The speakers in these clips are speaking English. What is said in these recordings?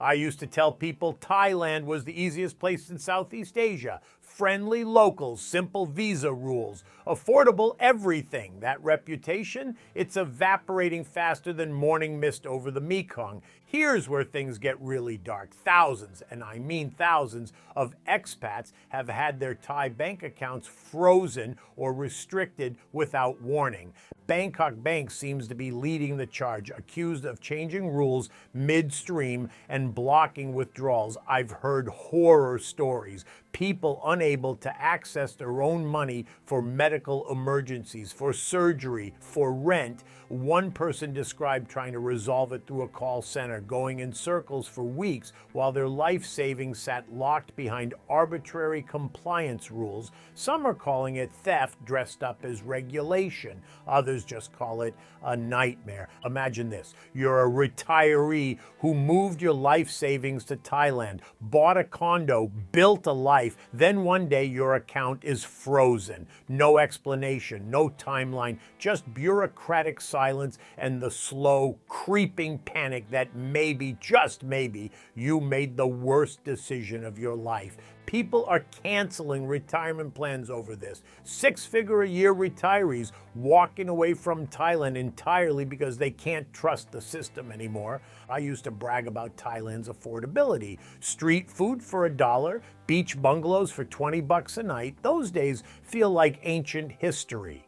I used to tell people Thailand was the easiest place in Southeast Asia. Friendly locals, simple visa rules, affordable everything. That reputation, it's evaporating faster than morning mist over the Mekong. Here's where things get really dark. Thousands, and I mean thousands, of expats have had their Thai bank accounts frozen or restricted without warning. Bangkok Bank seems to be leading the charge, accused of changing rules midstream and blocking withdrawals. I've heard horror stories. People unable to access their own money for medical emergencies, for surgery, for rent. One person described trying to resolve it through a call center, going in circles for weeks while their life savings sat locked behind arbitrary compliance rules. Some are calling it theft dressed up as regulation. Others just call it a nightmare. Imagine this. You're a retiree who moved your life savings to Thailand, bought a condo, built a life, then one day your account is frozen. No explanation, no timeline, just bureaucratic silence and the slow, creeping panic that maybe, just maybe, you made the worst decision of your life. People are canceling retirement plans over this. Six-figure-a-year retirees walking away from Thailand entirely because they can't trust the system anymore. I used to brag about Thailand's affordability. Street food for $1, beach bungalows for 20 bucks a night. Those days feel like ancient history.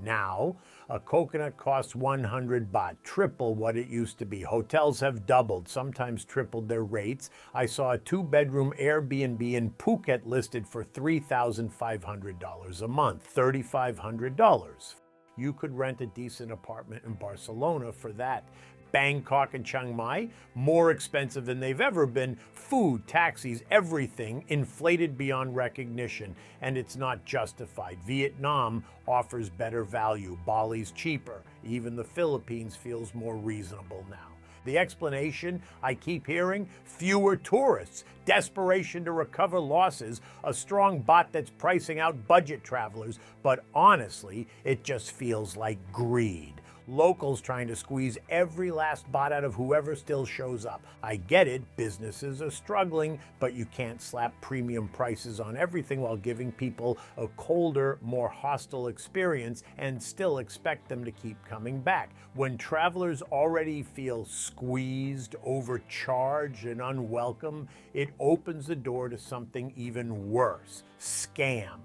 Now, a coconut costs 100 baht, triple what it used to be. Hotels have doubled, sometimes tripled their rates. I saw a two-bedroom Airbnb in Phuket listed for $3,500 a month, $3,500. You could rent a decent apartment in Barcelona for that. Bangkok and Chiang Mai, more expensive than they've ever been. Food, taxis, everything inflated beyond recognition, and it's not justified. Vietnam offers better value. Bali's cheaper. Even the Philippines feels more reasonable now. The explanation I keep hearing, fewer tourists, desperation to recover losses, a strong baht that's pricing out budget travelers, but honestly, it just feels like greed. Locals trying to squeeze every last baht out of whoever still shows up. I get it, businesses are struggling, but you can't slap premium prices on everything while giving people a colder, more hostile experience and still expect them to keep coming back. When travelers already feel squeezed, overcharged, and unwelcome, it opens the door to something even worse: scams.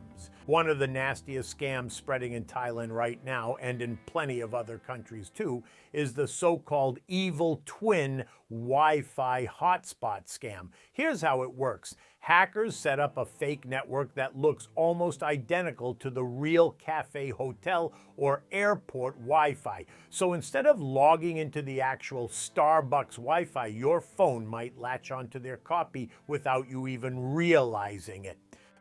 One of the nastiest scams spreading in Thailand right now, and in plenty of other countries too, is the so-called evil twin Wi-Fi hotspot scam. Here's how it works. Hackers set up a fake network that looks almost identical to the real cafe, hotel, or airport Wi-Fi. So instead of logging into the actual Starbucks Wi-Fi, your phone might latch onto their copy without you even realizing it.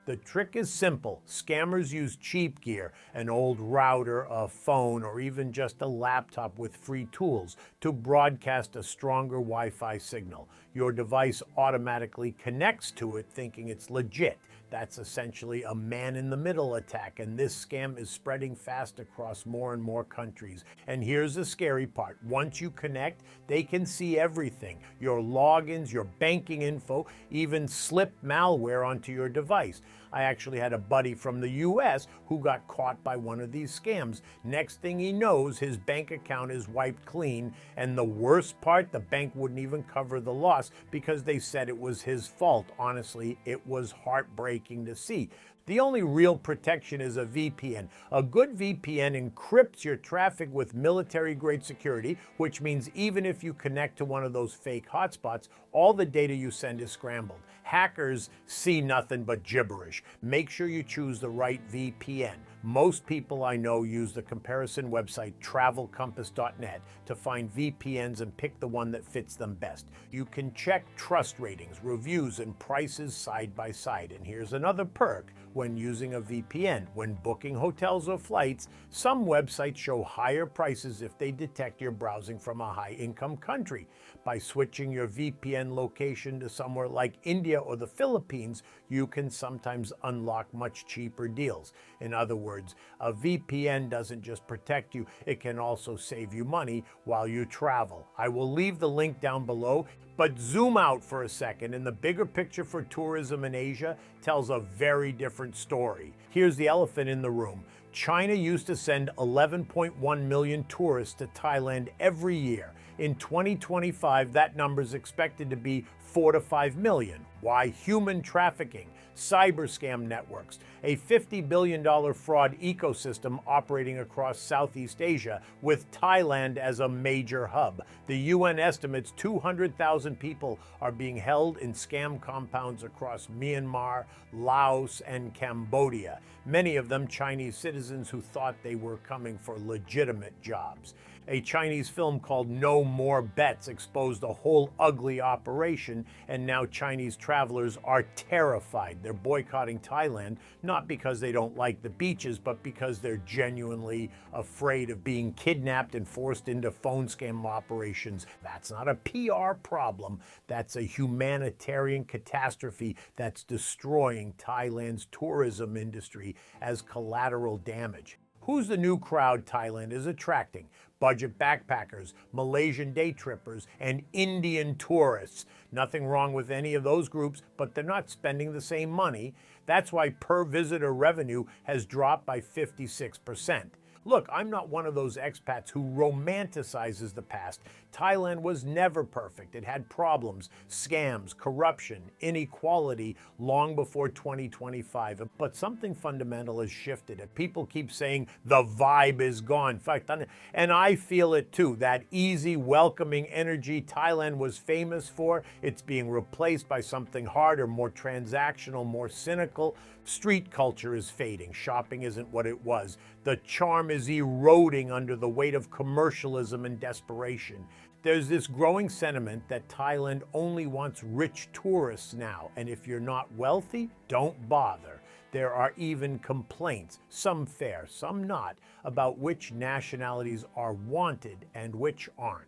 The trick is simple. Scammers use cheap gear, an old router, a phone, or even just a laptop with free tools to broadcast a stronger Wi-Fi signal. Your device automatically connects to it thinking it's legit. That's essentially a man-in-the-middle attack, and this scam is spreading fast across more and more countries. And here's the scary part. Once you connect, they can see everything. Your logins, your banking info, even slip malware onto your device. I actually had a buddy from the US who got caught by one of these scams. Next thing he knows, his bank account is wiped clean, and the worst part, the bank wouldn't even cover the loss because they said it was his fault. Honestly, it was heartbreaking to see. The only real protection is a VPN. A good VPN encrypts your traffic with military-grade security, which means even if you connect to one of those fake hotspots, all the data you send is scrambled. Hackers see nothing but gibberish. Make sure you choose the right VPN. Most people I know use the comparison website travelcompass.net to find VPNs and pick the one that fits them best. You can check trust ratings, reviews, and prices side by side. And here's another perk when using a VPN. When booking hotels or flights, some websites show higher prices if they detect you're browsing from a high-income country. By switching your VPN location to somewhere like India or the Philippines, you can sometimes unlock much cheaper deals. In other words, a VPN doesn't just protect you, it can also save you money while you travel. I will leave the link down below, But zoom out for a second, and the bigger picture for tourism in Asia tells a very different story. Here's the elephant in the room. China used to send 11.1 million tourists to Thailand every year. In 2025, that number is expected to be 4 to 5 million. Why? Human trafficking, cyber scam networks, a $50 billion fraud ecosystem operating across Southeast Asia with Thailand as a major hub. The UN estimates 200,000 people are being held in scam compounds across Myanmar, Laos, and Cambodia, many of them Chinese citizens who thought they were coming for legitimate jobs. A Chinese film called No More Bets exposed a whole ugly operation, and now Chinese travelers are terrified. They're boycotting Thailand, not because they don't like the beaches, but because they're genuinely afraid of being kidnapped and forced into phone scam operations. That's not a PR problem. That's a humanitarian catastrophe that's destroying Thailand's tourism industry as collateral damage. Who's the new crowd Thailand is attracting? Budget backpackers, Malaysian day trippers, and Indian tourists. Nothing wrong with any of those groups, but they're not spending the same money. That's why per visitor revenue has dropped by 56%. Look, I'm not one of those expats who romanticizes the past. Thailand was never perfect. It had problems, scams, corruption, inequality long before 2025. But something fundamental has shifted. People keep saying the vibe is gone. In fact, and I feel it too. That easy, welcoming energy Thailand was famous for, it's being replaced by something harder, more transactional, more cynical. Street culture is fading. Shopping isn't what it was. The charm is eroding under the weight of commercialism and desperation. There's this growing sentiment that Thailand only wants rich tourists now, and if you're not wealthy, don't bother. There are even complaints, some fair, some not, about which nationalities are wanted and which aren't.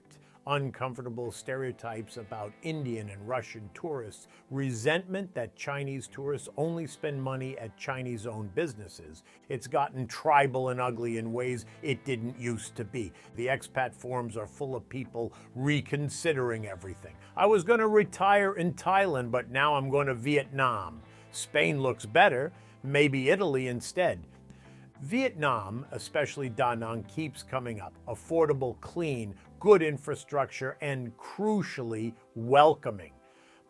Uncomfortable stereotypes about Indian and Russian tourists, resentment that Chinese tourists only spend money at Chinese-owned businesses. It's gotten tribal and ugly in ways it didn't used to be. The expat forums are full of people reconsidering everything. I was going to retire in Thailand, but now I'm going to Vietnam. Spain looks better, maybe Italy instead. Vietnam, especially Da Nang, keeps coming up. Affordable, clean, good infrastructure, and crucially, welcoming.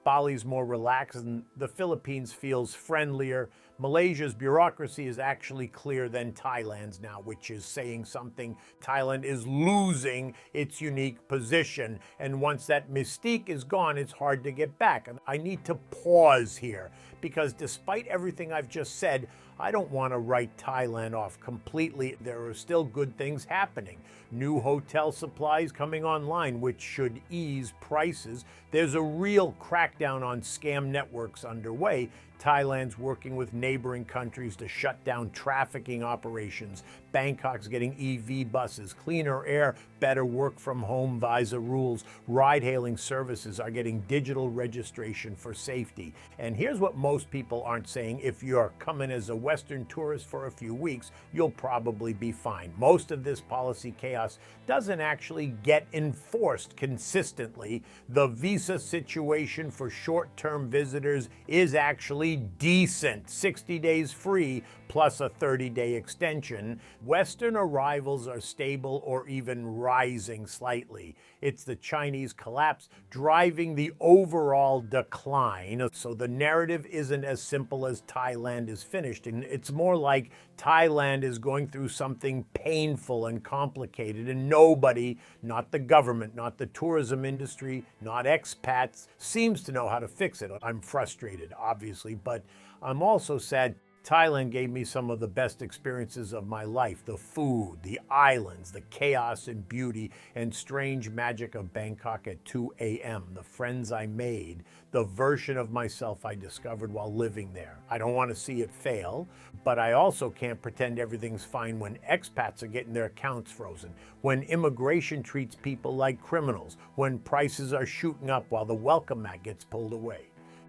Bali's more relaxed, and the Philippines feels friendlier. Malaysia's bureaucracy is actually clearer than Thailand's now, which is saying something. Thailand is losing its unique position, and once that mystique is gone, it's hard to get back. And I need to pause here, because despite everything I've just said, I don't want to write Thailand off completely. There are still good things happening. New hotel supplies coming online, which should ease prices. There's a real crackdown on scam networks underway. Thailand's working with neighboring countries to shut down trafficking operations. Bangkok's getting EV buses, cleaner air, better work from home visa rules. Ride-hailing services are getting digital registration for safety. And here's what most people aren't saying. If you're coming as a Western tourist for a few weeks, you'll probably be fine. Most of this policy chaos doesn't actually get enforced consistently. The visa situation for short-term visitors is actually decent. 60 days free plus a 30-day extension. Western arrivals are stable or even rising slightly. It's the Chinese collapse driving the overall decline. So the narrative isn't as simple as Thailand is finished, and it's more like Thailand is going through something painful and complicated, and nobody, not the government, not the tourism industry, not expats, seems to know how to fix it. I'm frustrated, obviously, but I'm also sad. Thailand gave me some of the best experiences of my life. The food, the islands, the chaos and beauty and strange magic of Bangkok at 2 a.m., the friends I made, the version of myself I discovered while living there. I don't want to see it fail, but I also can't pretend everything's fine when expats are getting their accounts frozen, when immigration treats people like criminals, when prices are shooting up while the welcome mat gets pulled away.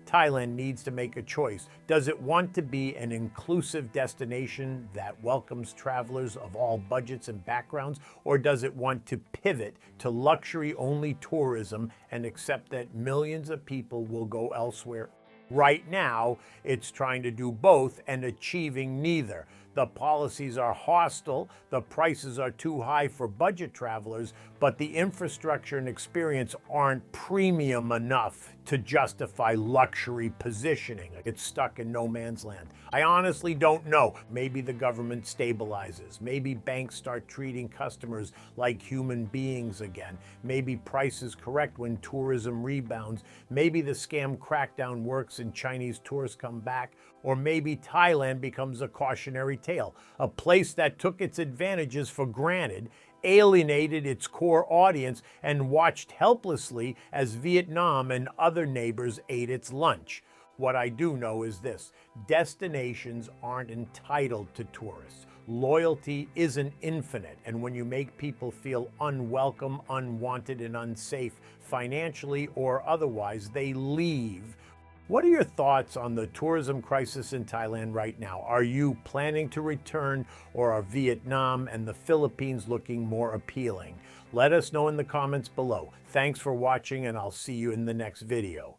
Thailand needs to make a choice. Does it want to be an inclusive destination that welcomes travelers of all budgets and backgrounds, or does it want to pivot to luxury-only tourism and accept that millions of people will go elsewhere? Right now, it's trying to do both and achieving neither. The policies are hostile, the prices are too high for budget travelers, but the infrastructure and experience aren't premium enough to justify luxury positioning. It's stuck in no man's land. I honestly don't know. Maybe the government stabilizes. Maybe banks start treating customers like human beings again. Maybe prices correct when tourism rebounds. Maybe the scam crackdown works and Chinese tourists come back. Or maybe Thailand becomes a cautionary tale, a place that took its advantages for granted, alienated its core audience, and watched helplessly as Vietnam and other neighbors ate its lunch. What I do know is this: destinations aren't entitled to tourists. Loyalty isn't infinite, and when you make people feel unwelcome, unwanted, and unsafe, financially or otherwise, they leave. What are your thoughts on the tourism crisis in Thailand right now? Are you planning to return, or are Vietnam and the Philippines looking more appealing? Let us know in the comments below. Thanks for watching, and I'll see you in the next video.